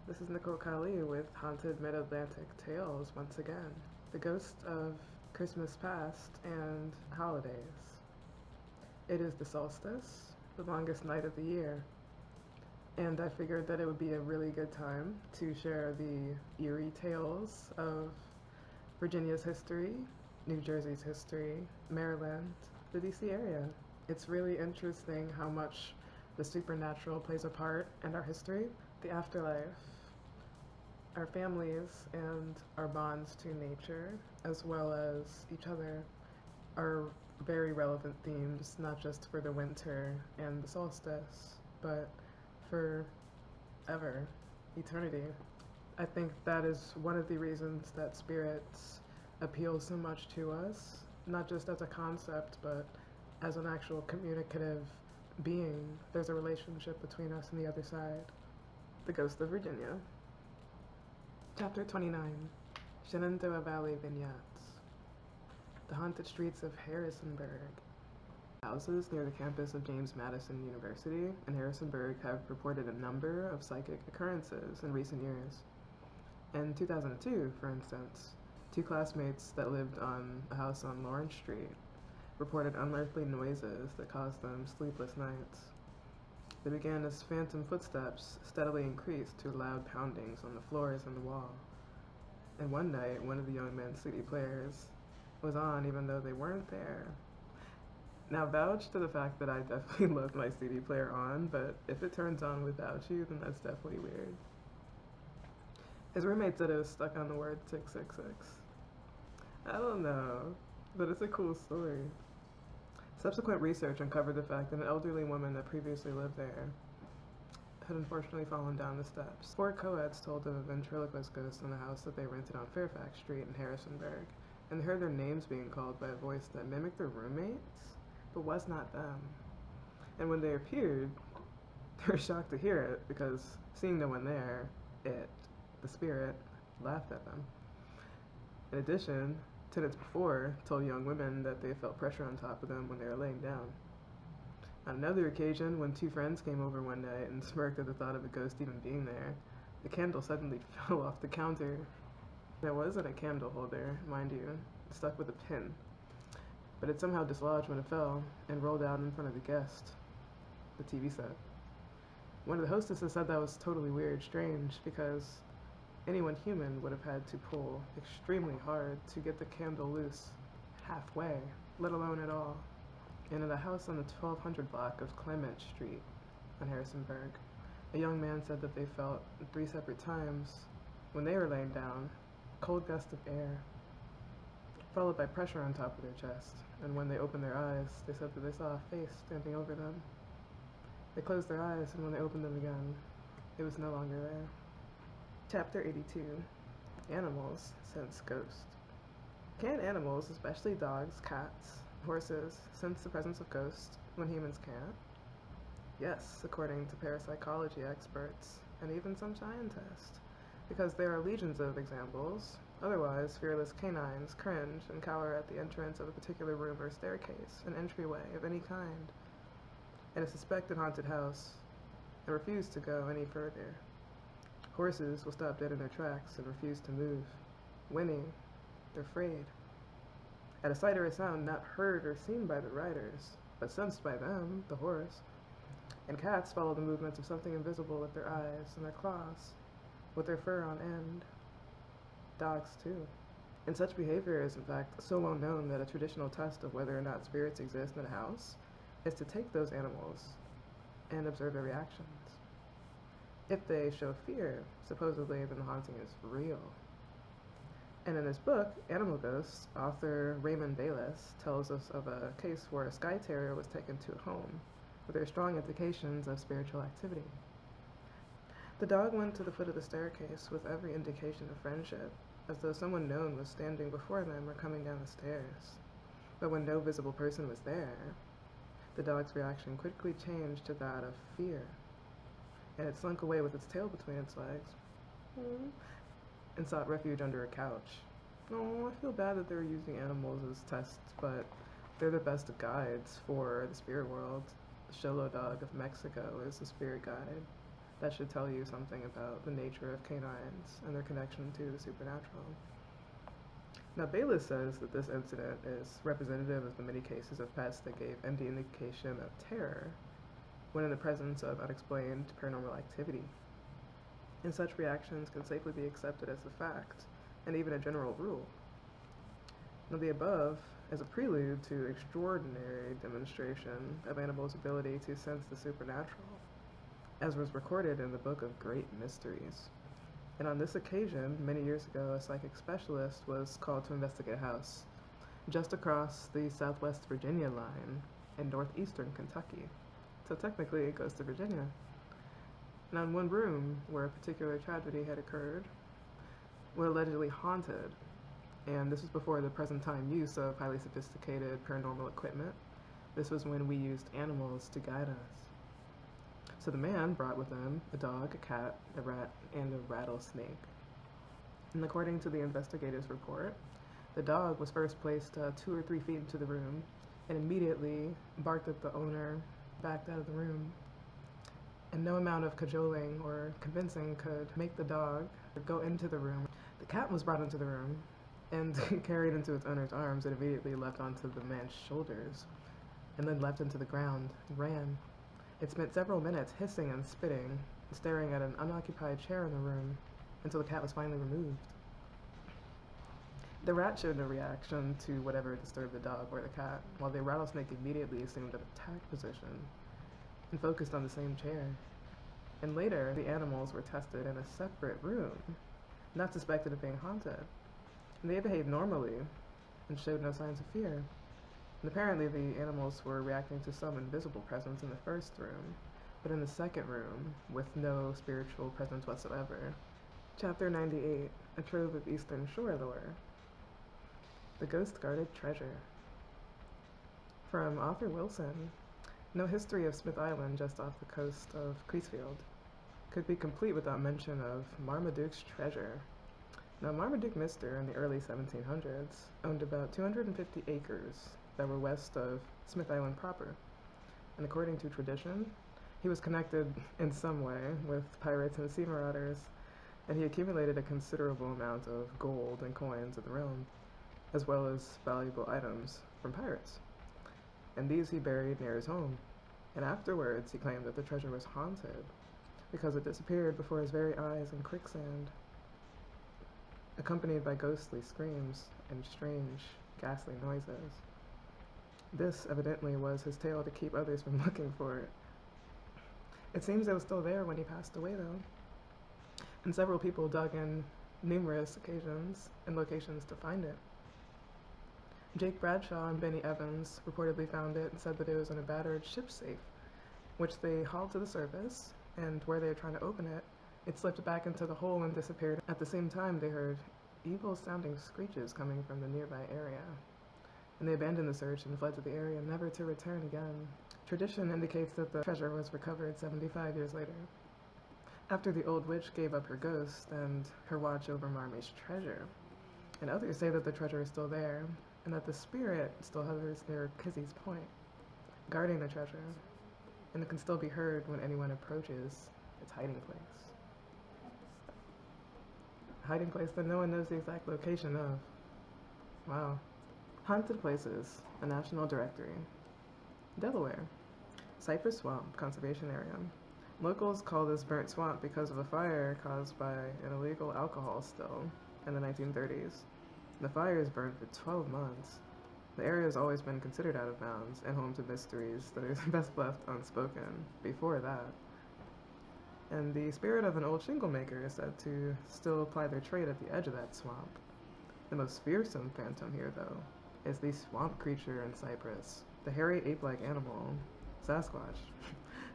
This is Nicole Kali with Haunted Mid-Atlantic Tales once again. The ghost of Christmas past and holidays. It is the solstice, the longest night of the year, and I figured that it would be a really good time to share the eerie tales of Virginia's history, New Jersey's history, Maryland, the DC area. It's really interesting how much the supernatural plays a part in our history, the afterlife, our families, and our bonds to nature, as well as each other, are very relevant themes, not just for the winter and the solstice, but for ever, eternity. I think that is one of the reasons that spirits appeal so much to us, not just as a concept, but as an actual communicative being. There's a relationship between us and the other side. The Ghost of Virginia. Chapter 29. Shenandoah Valley Vignettes. The haunted streets of Harrisonburg. Houses near the campus of James Madison University in Harrisonburg have reported a number of psychic occurrences in recent years. In 2002, for instance, two classmates that lived on a house on Lawrence Street reported unearthly noises that caused them sleepless nights. They began as phantom footsteps steadily increased to loud poundings on the floors and the wall. And one night, one of the young men's CD players was on even though they weren't there. Now, vouch to the fact that I definitely left my CD player on, but if it turns on without you, then that's definitely weird. His roommate said it was stuck on the word 666. I don't know, but it's a cool story. Subsequent research uncovered the fact that an elderly woman that previously lived there had unfortunately fallen down the steps. Four co-eds told of a ventriloquist ghost in the house that they rented on Fairfax Street in Harrisonburg, and they heard their names being called by a voice that mimicked their roommates, but was not them. And when they appeared, they were shocked to hear it, because seeing no one there, the spirit, laughed at them. In addition, tenants before told young women that they felt pressure on top of them when they were laying down. On another occasion, when two friends came over one night and smirked at the thought of a ghost even being there, the candle suddenly fell off the counter. It wasn't a candle holder, mind you, stuck with a pin, but it somehow dislodged when it fell and rolled out in front of the guest, the TV set. One of the hostesses said that was totally weird, strange, because anyone human would have had to pull extremely hard to get the candle loose halfway, let alone at all. And in a house on the 1200 block of Clement Street on Harrisonburg, a young man said that they felt 3 separate times, when they were laying down, a cold gust of air, followed by pressure on top of their chest, and when they opened their eyes, they said that they saw a face standing over them. They closed their eyes, and when they opened them again, it was no longer there. Chapter 82. Animals sense ghosts. Can animals, especially dogs, cats, horses, sense the presence of ghosts when humans can't? Yes, according to parapsychology experts, and even some scientists, because there are legions of examples. Otherwise, fearless canines cringe and cower at the entrance of a particular room or staircase, an entryway of any kind, in a suspected haunted house, and refuse to go any further. Horses will stop dead in their tracks and refuse to move. Whinny, they're afraid. At a sight or a sound not heard or seen by the riders, but sensed by them, the horse. And cats follow the movements of something invisible with their eyes and their claws, with their fur on end. Dogs, too. And such behavior is, in fact, so well known that a traditional test of whether or not spirits exist in a house is to take those animals and observe their reactions. If they show fear, supposedly, then the haunting is real. And in his book, Animal Ghosts, author Raymond Bayless tells us of a case where a Skye Terrier was taken to a home, where there are strong indications of spiritual activity. The dog went to the foot of the staircase with every indication of friendship, as though someone known was standing before them or coming down the stairs. But when no visible person was there, the dog's reaction quickly changed to that of fear, and it slunk away with its tail between its legs, and sought refuge under a couch. Oh, I feel bad that they're using animals as tests, but they're the best guides for the spirit world. The Xolo dog of Mexico is the spirit guide. that should tell you something about the nature of canines and their connection to the supernatural. Now, Bayliss says that this incident is representative of the many cases of pests that gave MD indication of terror when in the presence of unexplained paranormal activity. And such reactions can safely be accepted as a fact, and even a general rule. Now, the above is a prelude to extraordinary demonstration of animals' ability to sense the supernatural, as was recorded in the Book of Great Mysteries. And on this occasion, many years ago, a psychic specialist was called to investigate a house just across the Southwest Virginia line in northeastern Kentucky. So technically it goes to Virginia. And on one room where a particular tragedy had occurred, was allegedly haunted. And this was before the present time use of highly sophisticated paranormal equipment. This was when we used animals to guide us. So the man brought with him a dog, a cat, a rat, and a rattlesnake. And according to the investigator's report, the dog was first placed 2 or 3 feet into the room and immediately barked at the owner, backed out of the room. And no amount of cajoling or convincing could make the dog go into the room. The cat was brought into the room and carried into its owner's arms and immediately leapt onto the man's shoulders and then leapt into the ground and ran. It spent several minutes hissing and spitting, staring at an unoccupied chair in the room until the cat was finally removed. The rat showed no reaction to whatever disturbed the dog or the cat, while the rattlesnake immediately assumed an attack position and focused on the same chair. And later, the animals were tested in a separate room, not suspected of being haunted. And they behaved normally and showed no signs of fear. And apparently the animals were reacting to some invisible presence in the first room, but in the second room, with no spiritual presence whatsoever. Chapter 98, A Trove of Eastern Shore Lore. The Ghost-Guarded Treasure. From Arthur Wilson, no history of Smith Island just off the coast of Creasfield could be complete without mention of Marmaduke's treasure. Now, Marmaduke Mister in the early 1700s owned about 250 acres that were west of Smith Island proper. And according to tradition, he was connected in some way with pirates and sea marauders, and he accumulated a considerable amount of gold and coins in the realm, as well as valuable items from pirates. And these he buried near his home. And afterwards he claimed that the treasure was haunted because it disappeared before his very eyes in quicksand, accompanied by ghostly screams and strange, ghastly noises. This evidently was his tale to keep others from looking for it. It seems it was still there when he passed away, though, and several people dug in numerous occasions and locations to find it. Jake Bradshaw and Benny Evans reportedly found it and said that it was in a battered ship safe, which they hauled to the surface, and where they were trying to open it, it slipped back into the hole and disappeared. At the same time, they heard evil-sounding screeches coming from the nearby area, and they abandoned the search and fled to the area, never to return again. Tradition indicates that the treasure was recovered 75 years later, after the old witch gave up her ghost and her watch over Marmy's treasure. And others say that the treasure is still there, and that the spirit still hovers near Kizzy's Point, guarding the treasure, and it can still be heard when anyone approaches its hiding place. Hiding place that no one knows the exact location of. Wow. Haunted Places, a National Directory. Delaware. Cypress Swamp Conservation Area. Locals call this burnt swamp because of a fire caused by an illegal alcohol spill in the 1930s. The fire is burned for 12 months. The area has always been considered out of bounds and home to mysteries that are best left unspoken before that. And the spirit of an old shingle maker is said to still ply their trade at the edge of that swamp. The most fearsome phantom here, though, is the swamp creature in Cypress. The hairy ape-like animal, Sasquatch,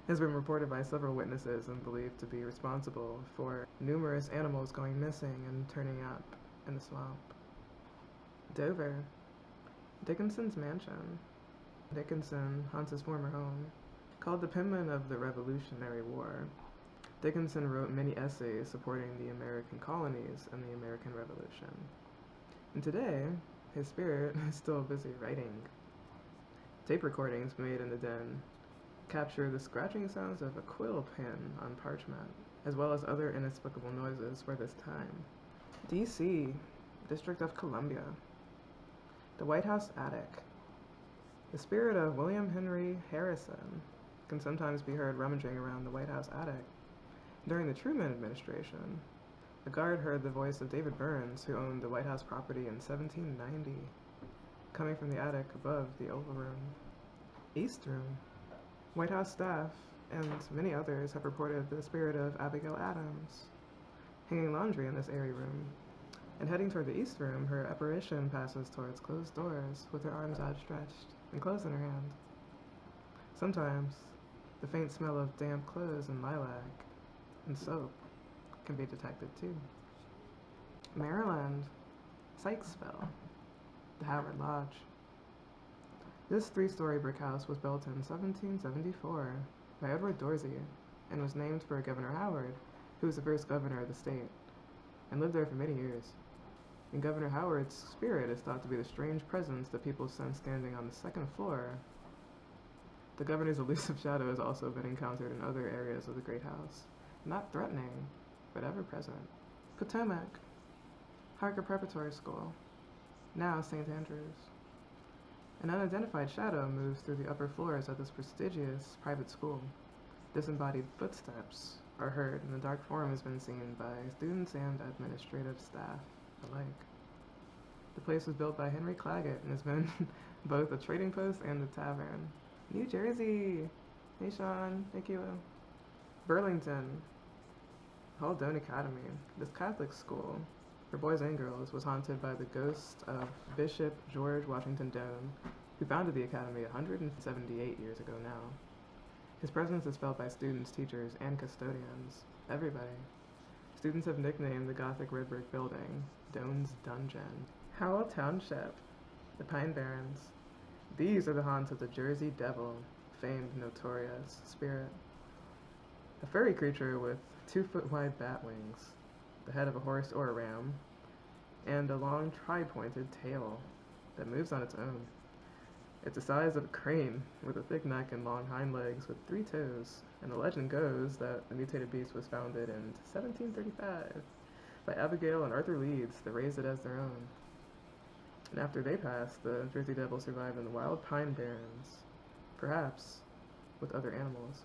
has been reported by several witnesses and believed to be responsible for numerous animals going missing and turning up in the swamp. Dover. Dickinson's mansion. Dickinson haunts his former home. Called the penman of the Revolutionary War, Dickinson wrote many essays supporting the American colonies and the American Revolution. And today, his spirit is still busy writing. Tape recordings made in the den capture the scratching sounds of a quill pen on parchment, as well as other inexplicable noises for this time. D.C., District of Columbia. The White House attic. The spirit of William Henry Harrison can sometimes be heard rummaging around the White House attic. During the Truman administration, a guard heard the voice of David Burns, who owned the White House property in 1790, coming from the attic above the Oval Room. East Room. White House staff and many others have reported the spirit of Abigail Adams hanging laundry in this airy room. And heading toward the East Room, her apparition passes towards closed doors with her arms outstretched and clothes in her hand. Sometimes, the faint smell of damp clothes and lilac and soap can be detected too. Maryland, Sykesville, the Howard Lodge. This three-story brick house was built in 1774 by Edward Dorsey and was named for Governor Howard, who was the first governor of the state, and lived there for many years. And Governor Howard's spirit is thought to be the strange presence that people sense standing on the second floor. The governor's elusive shadow has also been encountered in other areas of the Great House, not threatening, but ever present. Potomac, Harker Preparatory School, now St. Andrews. An unidentified shadow moves through the upper floors of this prestigious private school. Disembodied footsteps are heard, and the dark form has been seen by students and administrative staff alike. The place was built by Henry Claggett and has been both a trading post and a tavern. New Jersey! Hey Sean, hey Kilo. Burlington, Haldane Academy. This Catholic school, for boys and girls, was haunted by the ghost of Bishop George Washington Doane, who founded the academy 178 years ago now. His presence is felt by students, teachers, and custodians. Everybody. Students have nicknamed the Gothic red brick building Doane's Dungeon. Howell Township, the Pine Barrens. These are the haunts of the Jersey Devil, famed notorious spirit. A furry creature with 2-foot-wide bat wings, the head of a horse or a ram, and a long tri-pointed tail that moves on its own. It's the size of a crane, with a thick neck and long hind legs with 3 toes, and the legend goes that the mutated beast was founded in 1735 by Abigail and Arthur Leeds that raised it as their own. And after they passed, the Jersey Devil survived in the wild pine barrens, perhaps with other animals.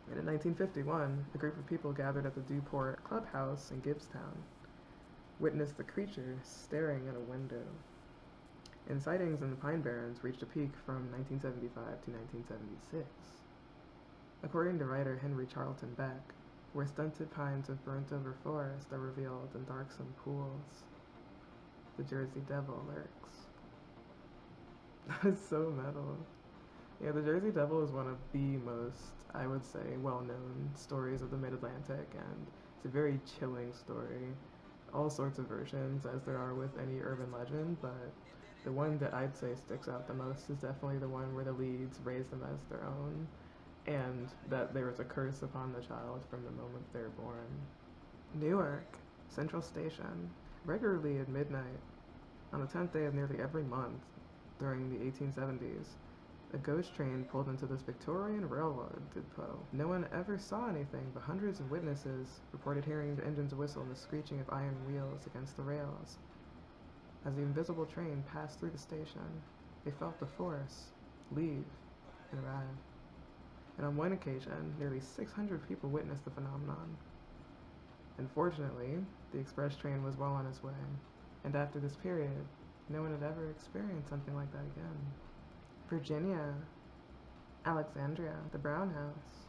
And in 1951, a group of people gathered at the Dewport Clubhouse in Gibbstown witnessed the creature staring at a window. And sightings in the Pine Barrens reached a peak from 1975 to 1976. According to writer Henry Charlton Beck, where stunted pines of burnt-over forest are revealed in darksome pools, the Jersey Devil lurks. That is so metal. Yeah, the Jersey Devil is one of the most, I would say, well-known stories of the Mid-Atlantic, and it's a very chilling story. All sorts of versions, as there are with any urban legend, but the one that I'd say sticks out the most is definitely the one where the Leeds raised them as their own, and that there was a curse upon the child from the moment they're born. Newark, Central Station. Regularly at midnight, on the 10th day of nearly every month during the 1870s, a ghost train pulled into this Victorian railroad depot. No one ever saw anything, but hundreds of witnesses reported hearing the engine's whistle and the screeching of iron wheels against the rails. As the invisible train passed through the station, they felt the force leave and arrive. And on one occasion, nearly 600 people witnessed the phenomenon. Unfortunately, the express train was well on its way, and after this period, no one had ever experienced something like that again. Virginia, Alexandria, the Brown House.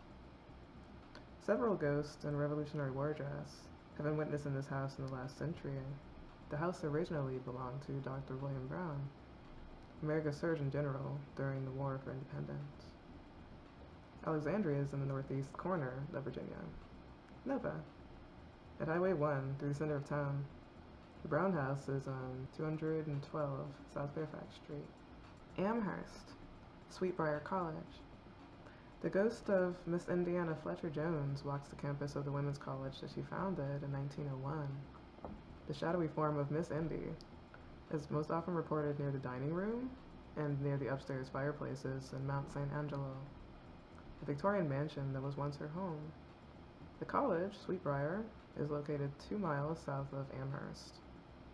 Several ghosts in Revolutionary War dress have been witnessed in this house in the last century. The house originally belonged to Dr. William Brown, America's Surgeon General during the War for Independence. Alexandria is in the northeast corner of Virginia. Nova. At Highway 1 through the center of town, the Brown House is on 212 South Fairfax Street. Amherst, Sweetbriar College. The ghost of Miss Indiana Fletcher Jones walks the campus of the women's college that she founded in 1901. The shadowy form of Miss Indy is most often reported near the dining room and near the upstairs fireplaces in Mount St. Angelo. the Victorian mansion that was once her home. The college, Sweetbriar, is located 2 miles south of Amherst,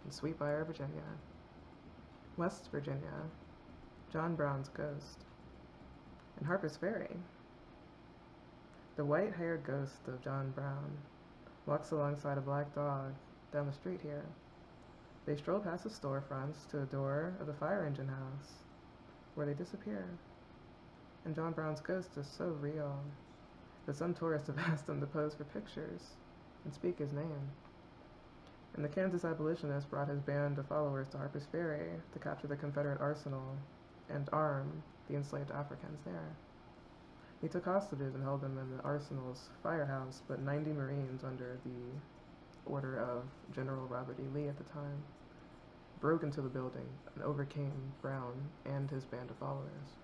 in Sweetbriar, Virginia. West Virginia, John Brown's ghost. In Harper's Ferry, the white-haired ghost of John Brown walks alongside a black dog down the street here. They stroll past the storefronts to the door of the fire engine house, where they disappear. And John Brown's ghost is so real that some tourists have asked him to pose for pictures and speak his name. And the Kansas abolitionist brought his band of followers to Harper's Ferry to capture the Confederate arsenal and arm the enslaved Africans there. He took hostages and held them in the arsenal's firehouse, but 90 Marines under the order of General Robert E. Lee at the time broke into the building and overcame Brown and his band of followers.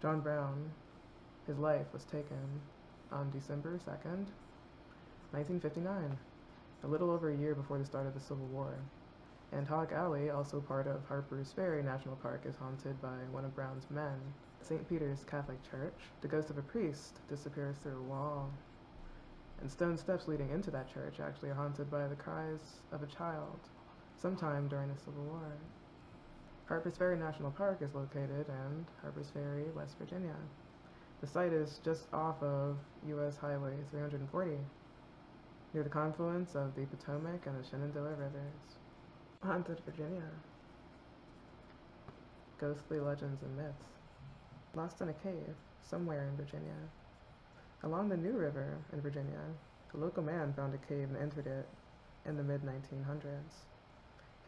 John Brown, his life was taken on December 2nd, 1959, a little over a year before the start of the Civil War. And Hog Alley, also part of Harper's Ferry National Park, is haunted by one of Brown's men. St. Peter's Catholic Church, the ghost of a priest disappears through a wall. And stone steps leading into that church actually are haunted by the cries of a child, sometime during the Civil War. Harper's Ferry National Park is located in Harper's Ferry, West Virginia. The site is just off of U.S. Highway 340, near the confluence of the Potomac and the Shenandoah Rivers. Haunted Virginia. Ghostly legends and myths. Lost in a cave, somewhere in Virginia. Along the New River in Virginia, a local man found a cave and entered it in the mid-1900s.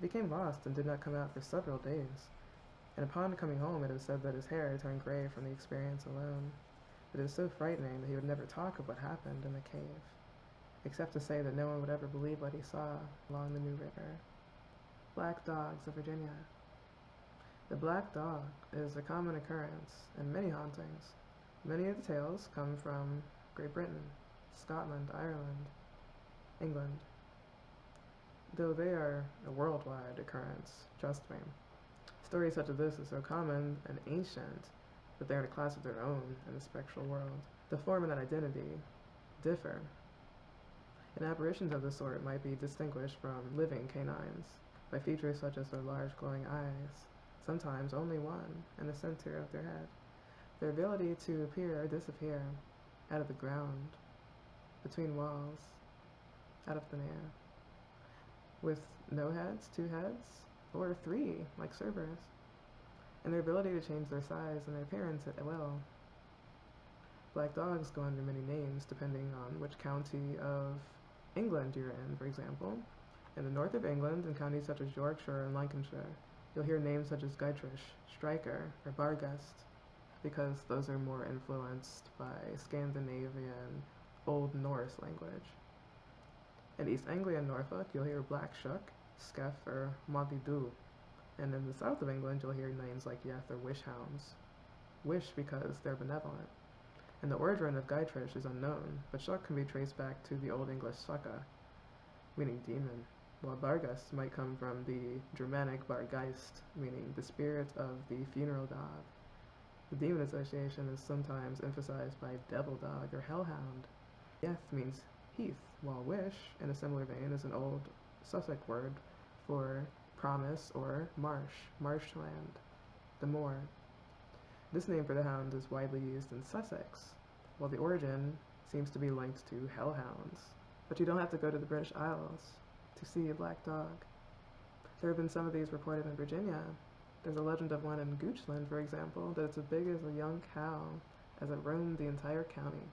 He became lost and did not come out for several days, and upon coming home it was said that his hair turned gray from the experience alone. It was so frightening that he would never talk of what happened in the cave, except to say that no one would ever believe what he saw along the New River. Black dogs of Virginia. The black dog is a common occurrence in many hauntings. Many of the tales come from Great Britain, Scotland, Ireland, England, though they are a worldwide occurrence, trust me. Stories such as this are so common and ancient that they're in a class of their own in the spectral world. The form and identity differ. And apparitions of this sort might be distinguished from living canines by features such as their large glowing eyes, sometimes only one, in the center of their head. Their ability to appear or disappear out of the ground, between walls, out of thin air, with no heads, 2 heads, or 3, like Cypress, and their ability to change their size and their appearance at will. Black dogs go under many names depending on which county of England you're in, for example. In the north of England, in counties such as Yorkshire and Lancashire, you'll hear names such as Gytrash, Striker, or Bargust, because those are more influenced by Scandinavian Old Norse language. In East Anglia and Norfolk, you'll hear Black Shuck, Skeff, or Modidu. And in the south of England, you'll hear names like Yeth or Wishhounds. Wish because they're benevolent. And the origin of Gytrash is unknown, but Shuck can be traced back to the Old English Succa, meaning demon, while Bargust might come from the Germanic Bargeist, meaning the spirit of the funeral dog. The demon association is sometimes emphasized by devil dog or hellhound. Yeth means heath, while wish, in a similar vein, is an old Sussex word for promise or marshland, the moor. This name for the hound is widely used in Sussex, while the origin seems to be linked to hellhounds. But you don't have to go to the British Isles to see a black dog. There have been some of these reported in Virginia. There's a legend of one in Goochland, for example, that it's as big as a young cow as it roamed the entire county.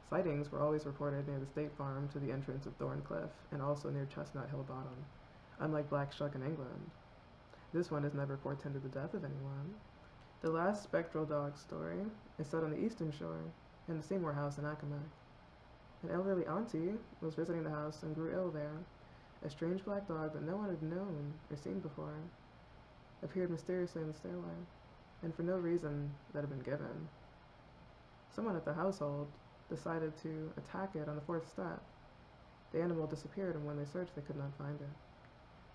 Sightings were always reported near the State Farm to the entrance of Thorncliffe, and also near Chestnut Hill Bottom, unlike Black Shuck in England. This one has never portended the death of anyone. The last spectral dog story is set on the eastern shore, in the Seymour House in Accomack. An elderly auntie was visiting the house and grew ill there. A strange black dog that no one had known or seen before appeared mysteriously in the stairway, and for no reason that had been given. Someone at the household decided to attack it on the 4th step. The animal disappeared, and when they searched, they could not find it.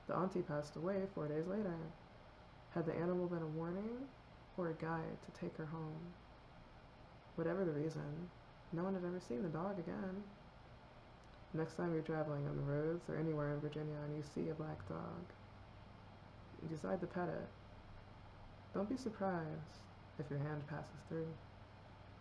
The auntie passed away 4 days later. Had the animal been a warning or a guide to take her home? Whatever the reason, no one had ever seen the dog again. Next time you're traveling on the roads or anywhere in Virginia and you see a black dog, you decide to pet it. Don't be surprised if your hand passes through.